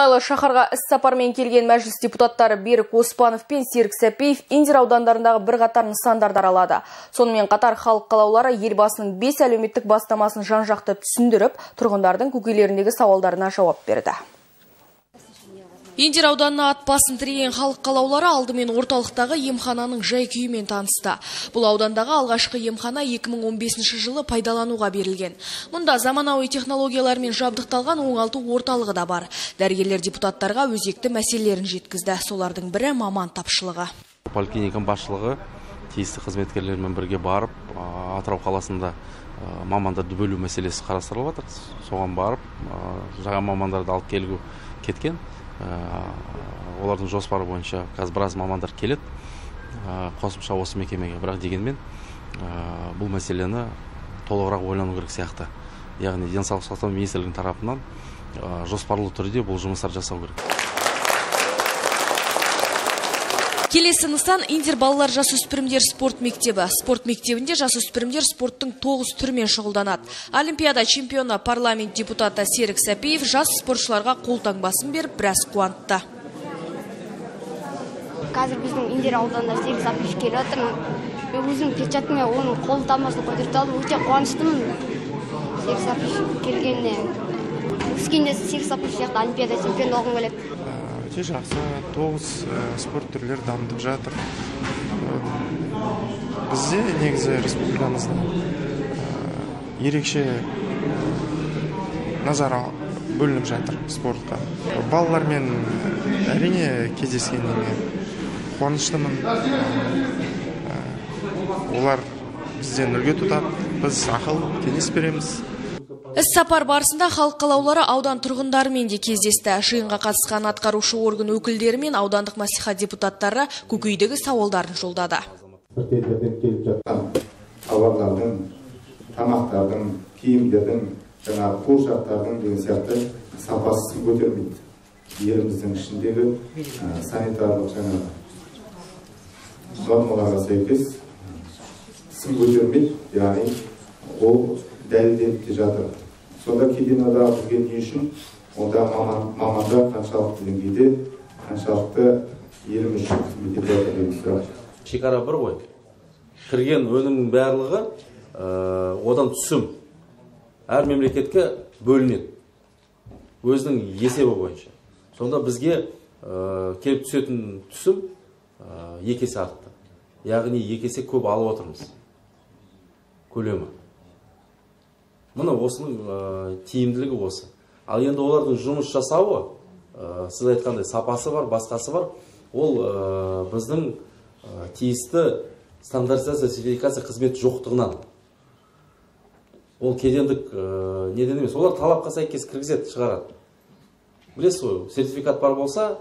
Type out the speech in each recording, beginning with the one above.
Шаһарға іс-сапармен келген мәжіліс депутаттары Берік Оспанов пен Серік Сәпиев Индер аудандарындағы бірқатар нысандарды аралады. Сонымен қатар халық қалаулылары елбасының 5 әлеуметтік бастамасын жан-жақты түсіндіріп, тұрғындардың көкейлеріндегі сауалдарына жауап берді. Индер ауданына ат басын тіреген халық қалаулылары алдымен орталықтағы емхананың жай-күйімен танысты. Бұл аудандағы алғашқы емхана 2015 жылы пайдалануға берілген. Мұнда заманауи технологиялармен жабдықталған оңалту орталығы да бар. Дәрігерлер депутаттарға өзекті мәселелерін жеткізді. Солардың бірі маман тапшылығы. Поликлиниканың басшылығы тиісті қызметкерлермен бірге барып, Атырау қаласында мамандарды бөлу мәселесі қарастырылып жатыр. Соған барып, жаңа мамандарды алып келу кеткен. Олардың жоспары бойынша қазір біраз мамандар келеді, қосымша осы мекемеге. Бірақ дегенмен бұл мәселені толығырақ ойлану керек сияқты. Яғни денсаулық сақтау министрлігінің тарапынан жоспарлы түрде бұл жұмыстар жасау керек. Келесі нысан Индер балалар жасөспірімдер спорт мектебі. Спорт мектебінде жасөспірімдер спорттың 9 түрмен шұғылданады. Олимпиада чемпионы парламент депутаты Серік Сәпиев жас спортшыларға қолтаңбасын беріп, біраз қуантты. Қазір біздің Индер ауданында Серік Сәпиев келіп жатыр. Мен өзім перчаткамен оның қолтаңбасын көтеріп алып, өте қуаныштымын. Серік Сәпиев келгеніне. Өскенде Серік Сәпиев сияқты Олимпиада чемпионы болғым келеді. Өте жақсы, 9 спорт түрлері дамытып жатыр. Бізде негізі республикамызда ерекше назар бөлініп жатыр спортқа. Балалармен әрине кездескеннен мен қуаныштымын. Олар бізден үлгі тұтады, біз ақыл кеңес береміз. Іс-сапар барысында халық қалаулылары аудан тұрғындарымен де кездесті. Жиынға қатысқан атқарушы орган өкілдері мен аудандық мәслихат депутаттары көкейдегі сауалдарын жолдады. Елдерден келіп жатқан тауарлардың, тамақтардың, киімдердің, жаңағы қуыршақтардың деген сияқты сапасы көтермейді. Еліміздің ішіндегі санитарлық жаңағы нормаларға сәйкес сын көтермейді, яғни ол дәлелденіп те жатыр. Сонда кеден одағы бізге не үшін, онда мамандар қаншалықты деңгейде, қаншалықты еліміз үшін қызмет етіп жатыр деген сұрақ. Шекара бір ғой. Кірген өнімнің барлығы одан түсім әр мемлекетке бөлінеді. Өзінің есебі бойынша. Сонда бізге келіп түсетін түсім екі есе артты. Яғни екі есе көп алып отырмыз. Көлемі. Мұны осының тиімділігі осы. Ал енді олардың жұмыс жасауы, сіз айтқандай сапасы бар, басқасы бар, ол біздің тиісті стандартизация, сертификация қызметі жоқтығынан. Ол кедендік неден емес. Олар талапқа сәйкес кіргізеді, шығарады. Білесіз ғой, сертификат бар болса,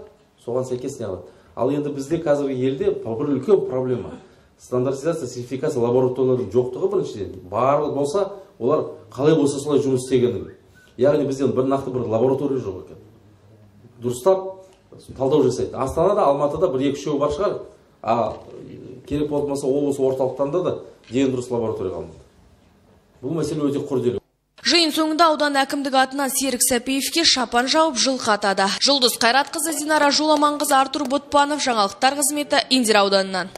соған сәйкес не алады. Ал енді бізде қазіргі елде бір үлкен проблема. Стандартизация, сертификация лабораториялардың жоқтығы біріншіден. Барлық болса, олар қалай болса солай жұмыс істегені. Яғни бізден нақты бір лаборатория жоқ екен. Дұрыстап талдау жасайды. Астанада, Алматыда бір екі үшеу бар шығар. Керек болмаса облыс орталықтарында да ден дұрыс лаборатория қалмады. Бұл мәселе өте күрделі. Жиын соңында аудан әкімдігі атынан Серік Сәпиевке шапан жауып жылқы атады. Жұлдыз Қайратқызы, Динара Жоламанқызы, Артур Ботпанов, жаңалықтар қызметі, Индер ауданынан.